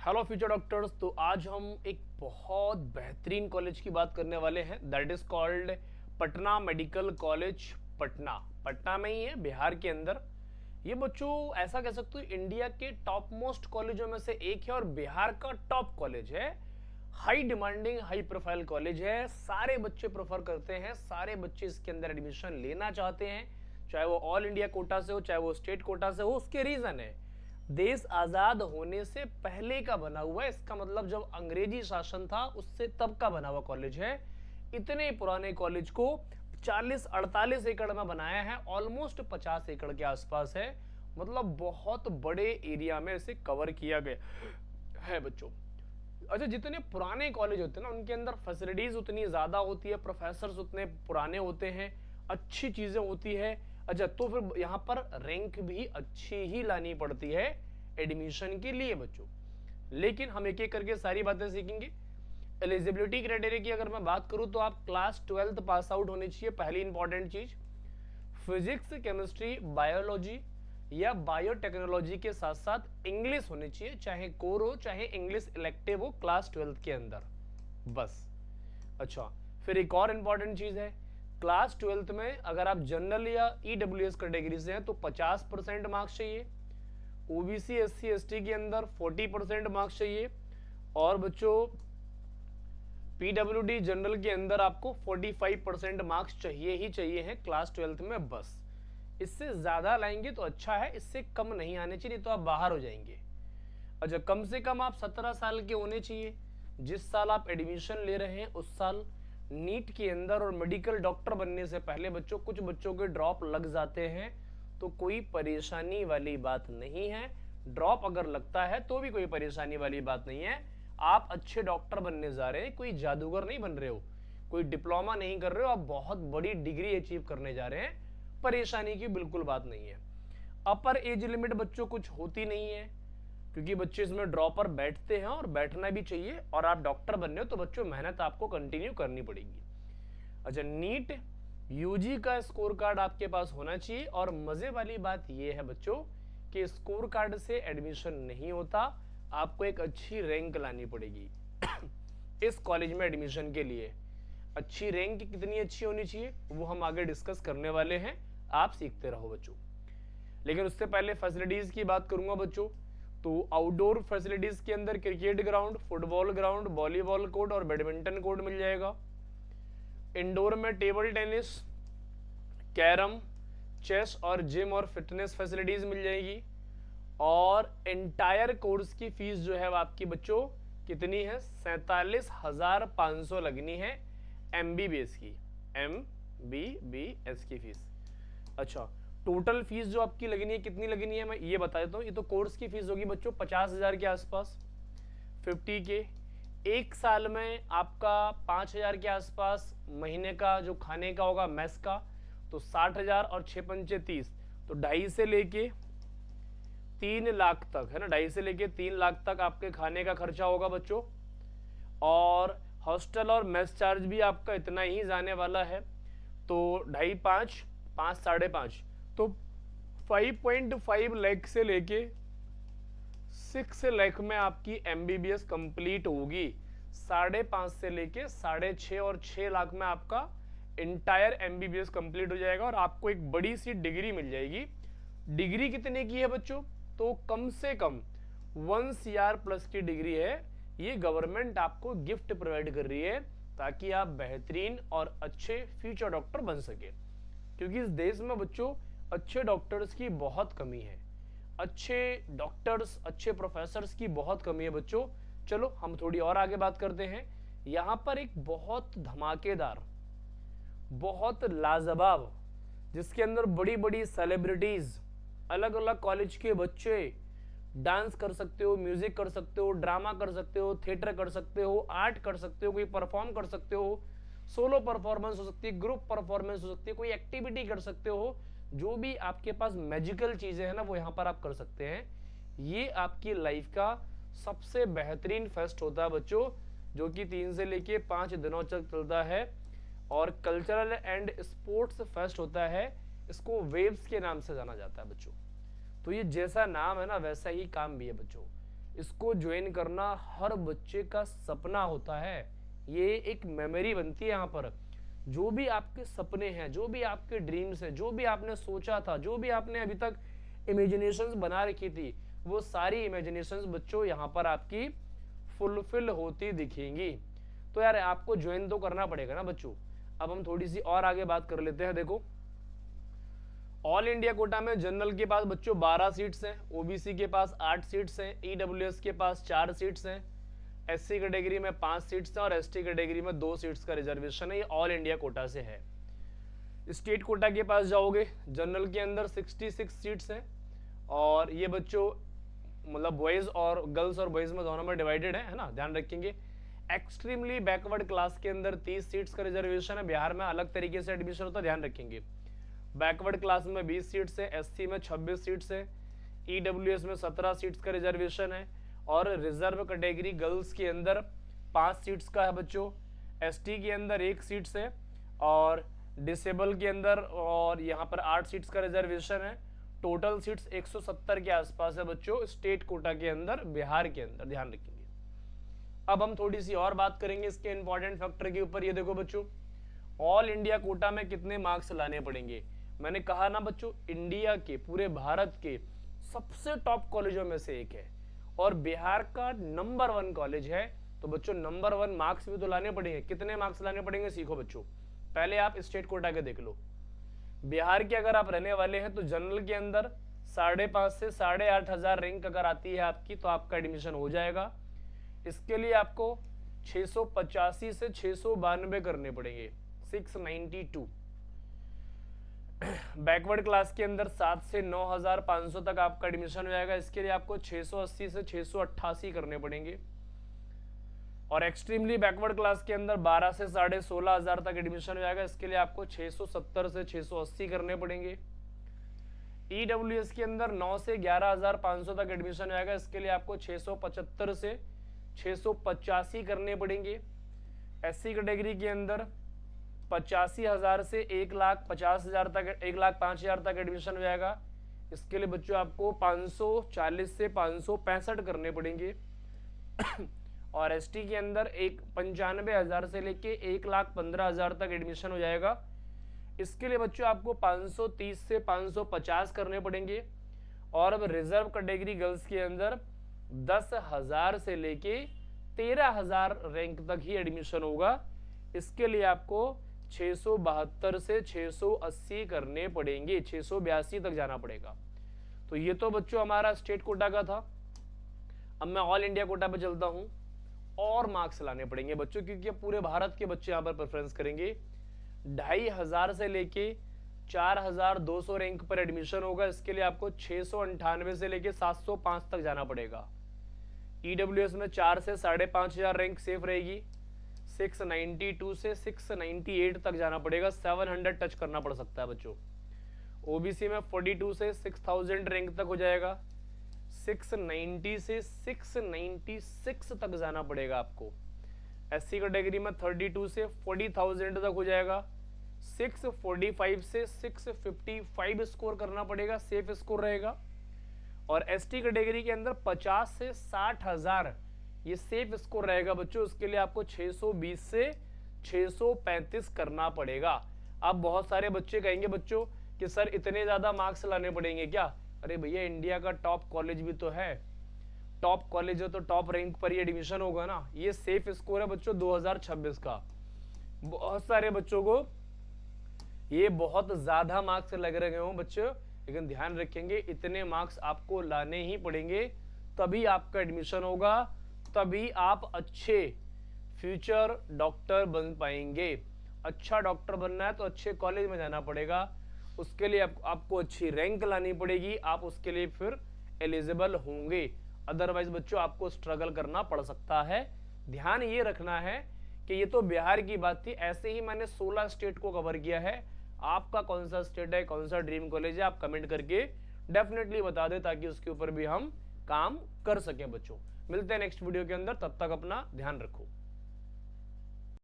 Hello future doctors. तो आज हम एक बहुत बेहतरीन कॉलेज की बात करने वाले हैं, that is called Patna medical college. Patna Patna में ही है, बिहार के अंदर। ये बच्चों ऐसा कह सकते हो इंडिया के टॉप मोस्ट कॉलेजों में से एक है और बिहार का टॉप कॉलेज है। High demanding high profile college है, सारे बच्चे प्रेफर करते हैं, सारे बच्चे इसके अंदर एडमिशन लेना चाहते हैं, चाहे वो ऑल इंडिया कोटा से हो चाहे वो स्टेट कोटा से हो। उसके रीजन है देश आजाद होने से पहले का बना हुआ है, इसका मतलब जब अंग्रेजी शासन था उससे तब का बना हुआ कॉलेज है। इतने पुराने कॉलेज को 40-48 एकड़ में बनाया है, ऑलमोस्ट 50 एकड़ के आसपास है, मतलब बहुत बड़े एरिया में इसे कवर किया गया है बच्चों। अच्छा, जितने पुराने कॉलेज होते हैं ना उनके अंदर फैसिलिटीज उतनी ज्यादा होती है, प्रोफेसर्स उतने पुराने होते हैं, अच्छी चीजें होती है। अच्छा, तो फिर यहाँ पर रैंक भी अच्छी ही लानी पड़ती है एडमिशन के लिए बच्चों। लेकिन हम एक एक करके सारी बातें सीखेंगे। एलिजिबिलिटी क्राइटेरिया की अगर मैं बात करूं तो आप क्लास 12 पास आउट होने चाहिए, पहली इंपॉर्टेंट चीज। फिजिक्स केमिस्ट्री बायोलॉजी या बायोटेक्नोलॉजी के साथ साथ इंग्लिश होनी चाहिए, चाहे कोर हो चाहे इंग्लिश इलेक्टिव हो, क्लास 12 के अंदर बस। अच्छा, फिर एक और इंपॉर्टेंट चीज है, क्लास 12 में अगर आप जनरल या ईडब्ल्यूएस कैटेगरी से हैं तो 50% मार्क्स चाहिए, ओबीसी एससी एसटी के अंदर 40% मार्क्स चाहिए, और बच्चों पीडब्ल्यूडी जनरल के अंदर आपको 45% मार्क्स चाहिए ही चाहिए हैं क्लास 12 में बस। इससे ज्यादा लाएंगे तो अच्छा है, इससे कम नहीं आने चाहिए, नहीं तो आप बाहर हो जाएंगे। अच्छा, कम से कम आप 17 साल के होने चाहिए, जिस साल आप एडमिशन ले रहे हैं उस साल। नीट के अंदर और मेडिकल डॉक्टर बनने से पहले बच्चों कुछ बच्चों के ड्रॉप लग जाते हैं, तो कोई परेशानी वाली बात नहीं है। ड्रॉप अगर लगता है तो भी कोई परेशानी वाली बात नहीं है। आप अच्छे डॉक्टर बनने जा रहे हैं, कोई जादूगर नहीं बन रहे हो, कोई डिप्लोमा नहीं कर रहे हो, आप बहुत बड़ी डिग्री अचीव करने जा रहे हैं, परेशानी की बिल्कुल बात नहीं है। अपर एज लिमिट बच्चों कुछ होती नहीं है, क्योंकि बच्चे इसमें ड्रॉपर बैठते हैं और बैठना भी चाहिए, और आप डॉक्टर बनने हो तो बच्चों मेहनत आपको कंटिन्यू करनी पड़ेगी। अच्छा, नीट यूजी का स्कोर कार्ड आपके पास होना चाहिए, और मजे वाली बात यह है बच्चों कि स्कोर कार्ड से एडमिशन नहीं होता, आपको एक अच्छी रैंक लानी पड़ेगी इस कॉलेज में एडमिशन के लिए। अच्छी रैंक कितनी अच्छी होनी चाहिए वो हम आगे डिस्कस करने वाले हैं, आप सीखते रहो बच्चों। लेकिन उससे पहले फैसिलिटीज की बात करूंगा बच्चों। तो आउटडोर फैसिलिटीज के अंदर cricket ground, football ground, volleyball court और बैडमिंटन कोर्ट मिल जाएगा। इंडोर में टेबल टेनिस, कैरम, चेस और जिम और फिटनेस फैसिलिटीज मिल जाएगी। और एंटायर कोर्स की फीस जो है वो आपकी बच्चों कितनी है, 47,500 लगनी है MBBS की, MBBS की फीस। अच्छा, टोटल फीस जो आपकी लगनी है कितनी लगनी है मैं ये बता देता हूँ। ये तो कोर्स की फीस होगी बच्चों 50,000 के आसपास, 50K। एक साल में आपका 5,000 के आसपास महीने का जो खाने का होगा मेस का, तो 60,000 और 6×5 = 30, तो 2.5 से लेके 3 लाख तक है ना, 2.5 से लेके 3 लाख तक आपके खाने का खर्चा होगा बच्चों। और हॉस्टल और मेस चार्ज भी आपका इतना ही जाने वाला है, तो 2.5, 5, 5, 5.5, तो 5.5 लाख से लेके 6 लाख में आपकी MBBS कंप्लीट होगी। 5.5 से लेके 6.5 और 6 लाख में आपका इंटायर MBBS कंप्लीट हो जाएगा, और आपको एक बड़ी सी डिग्री मिल जाएगी। डिग्री कितने की है बच्चों, तो कम से कम 1 CR प्लस की डिग्री है, ये गवर्नमेंट आपको गिफ्ट प्रोवाइड कर रही है ताकि आप बेहतरीन और अच्छे फ्यूचर डॉक्टर बन सके। क्योंकि इस देश में बच्चों अच्छे डॉक्टर्स की बहुत कमी है, अच्छे डॉक्टर्स अच्छे प्रोफेसर्स की बहुत कमी है बच्चों। चलो हम थोड़ी और आगे बात करते हैं। यहां पर एक बहुत धमाकेदार, बहुत लाजवाब, जिसके अंदर बड़ी बड़ी सेलिब्रिटीज, अलग अलग कॉलेज के बच्चे डांस कर सकते हो, म्यूजिक कर सकते हो, ड्रामा कर सकते हो, थिएटर कर सकते हो, आर्ट कर सकते हो, कोई परफॉर्म कर सकते हो, सोलो परफॉर्मेंस हो सकती है, ग्रुप परफॉर्मेंस हो सकती है, कोई एक्टिविटी कर सकते हो, जो भी आपके पास मैजिकल चीजें हैं ना वो यहां पर आप कर सकते हैं। ये आपकी लाइफ का सबसे बेहतरीन फेस्ट होता है बच्चों, जो कि 3 से लेके 5 दिनों तक चलता है, और कल्चरल एंड स्पोर्ट्स फेस्ट होता है। इसको वेव्स के नाम से जाना जाता है बच्चों। तो ये जैसा नाम है ना वैसा ही काम भी है बच्चों। इसको ज्वाइन करना हर बच्चे का सपना होता है, ये एक मेमोरी बनती है यहाँ पर। जो भी आपके सपने हैं, जो भी आपके ड्रीम्स हैं, जो भी आपने सोचा था, जो भी आपने अभी तक इमेजिनेशंस बना रखी थी, वो सारी इमेजिनेशंस बच्चों यहाँ पर आपकी फुलफिल होती दिखेंगी। तो यार आपको ज्वाइन तो करना पड़ेगा ना बच्चों। अब हम थोड़ी सी और आगे बात कर लेते हैं। देखो, ऑल इंडिया कोटा में जनरल के पास बच्चों 12 सीट्स हैं, ओबीसी के पास 8 सीट्स हैं, ईडब्ल्यूएस के पास 4 सीट्स हैं, एससी कैटेगरी में 5 सीट्स हैं और एसटी कैटेगरी में 2 सीट्स का रिजर्वेशन है। ये ऑल इंडिया कोटा से है। स्टेट कोटा के पास जाओगे, जनरल के अंदर 66 सीट्स हैं और ये बच्चों मतलब बॉयज और गर्ल्स और बॉयज में दोनों में डिवाइडेड है ना, ध्यान रखेंगे। एक्सट्रीमली बैकवर्ड क्लास के अंदर 30 सीट्स का रिजर्वेशन है, बिहार में अलग तरीके से एडमिशन होता है, ध्यान रखेंगे। बैकवर्ड क्लास में 20 सीट्स है, एससी में 26 सीट्स है, ईडब्ल्यूएस में 17 सीट्स का रिजर्वेशन है और रिजर्व कैटेगरी गर्ल्स के अंदर 5 सीट्स का है बच्चों, एसटी के अंदर 1 सीट्स है और डिसेबल के अंदर और यहाँ पर 8 सीट्स का रिजर्वेशन है। टोटल सीट्स 170 के आसपास है बच्चों स्टेट कोटा के अंदर, बिहार के अंदर, ध्यान रखेंगे। अब हम थोड़ी सी और बात करेंगे इसके इंपॉर्टेंट फैक्टर के ऊपर। ये देखो बच्चों, ऑल इंडिया कोटा में कितने मार्क्स लाने पड़ेंगे। मैंने कहा ना बच्चों, इंडिया के पूरे भारत के सबसे टॉप कॉलेजों में से एक है और बिहार का नंबर 1 कॉलेज है। तो बच्चों नंबर 1 मार्क्स भी तो लाने पड़ेंगे। कितने मार्क्स लाने पड़ेंगे सीखो बच्चों। पहले आप स्टेट कोटा के देख लो। बिहार के अगर आप रहने वाले हैं तो जनरल के अंदर 5,500 से 8,500 रैंक अगर आती है आपकी तो आपका एडमिशन हो जाएगा। इसके लिए आपको 685 से 692 करने पड़ेंगे, 692। बैकवर्ड क्लास के अंदर 7 से 9,500 तक आपका एडमिशन हो जाएगा। इसके लिए आपको 680 से 688 करने पड़ेंगे और एक्सट्रीमली बैकवर्ड क्लास के अंदर 12 से 16,500 तक एडमिशन हो जाएगा। इसके लिए आपको 670 से 680 करने पड़ेंगे। ईडब्ल्यूएस के अंदर 9 से 11,500 तक एडमिशन हो जाएगा। इसके लिए आपको 675 से 685 करने पड़ेंगे। एससी कैटेगरी के अंदर 85,000 से 1,50,000 तक, 1,05,000 तक एडमिशन हो जाएगा। इसके लिए बच्चों आपको 540 से 565 करने पड़ेंगे और एसटी के अंदर 95,000 से लेके 1,15,000 तक एडमिशन हो जाएगा। इसके लिए बच्चों आपको 530 से 550 करने पड़ेंगे और अब रिजर्व कैटेगरी गर्ल्स के अंदर 10,000 से लेके 13,000 रैंक तक ही एडमिशन होगा। इसके लिए आपको 672 से 680 करने पड़ेंगे, 682 तक जाना पड़ेगा। तो ये तो बच्चों हमारा स्टेट कोटा का था। अब मैं ऑल इंडिया कोटा पे चलता हूँ। और मार्क्स लाने पड़ेंगे बच्चों, क्योंकि अब पूरे भारत के बच्चे यहाँ पर प्रेफरेंस करेंगे। 2,500 से लेके 4,200 रैंक पर एडमिशन होगा। इसके लिए आपको 698 से लेके 705 तक जाना पड़ेगा। ईडब्ल्यूएस में 4 से 5,500 रैंक सेफ रहेगी। 692 से 698 तक जाना पड़ेगा, 700 टच करना पड़ सकता है बच्चों। ओबीसी में 42 से 6,000 रैंक तक हो जाएगा। 690 से 696 तक जाना पड़ेगा आपको। एससी कैटेगरी में 32 से 40,000 तक हो जाएगा। 645 से 655 स्कोर करना पड़ेगा, सेफ स्कोर रहेगा। और एसटी कैटेगरी के अंदर 50 से 60,000 ये सेफ स्कोर रहेगा बच्चों। उसके लिए आपको 620 से 635 करना पड़ेगा। अब बहुत सारे बच्चे कहेंगे बच्चों कि सर इतने ज्यादा मार्क्स लाने पड़ेंगे क्या? अरे भैया, इंडिया का टॉप कॉलेज भी तो है। टॉप कॉलेज है तो टॉप रैंक पर ही एडमिशन होगा ना। ये सेफ स्कोर है बच्चों 2026 का। बहुत सारे बच्चों को ये बहुत ज्यादा मार्क्स लग रहे हों बच्चों, लेकिन ध्यान रखेंगे इतने मार्क्स आपको लाने ही पड़ेंगे, तभी आपका एडमिशन होगा, तभी आप अच्छे फ्यूचर डॉक्टर बन पाएंगे। अच्छा डॉक्टर बनना है तो अच्छे कॉलेज में जाना पड़ेगा। उसके लिए आपको अच्छी रैंक लानी पड़ेगी, आप उसके लिए फिर एलिजिबल होंगे। अदरवाइज बच्चों आपको स्ट्रगल करना पड़ सकता है। ध्यान ये रखना है कि ये तो बिहार की बात थी, ऐसे ही मैंने 16 स्टेट को कवर किया है। आपका कौन सा स्टेट है, कौन सा ड्रीम कॉलेज है, आप कमेंट करके डेफिनेटली बता दें, ताकि उसके ऊपर भी हम काम कर सकें बच्चों। मिलते हैं नेक्स्ट वीडियो के अंदर, तब तक अपना ध्यान रखो।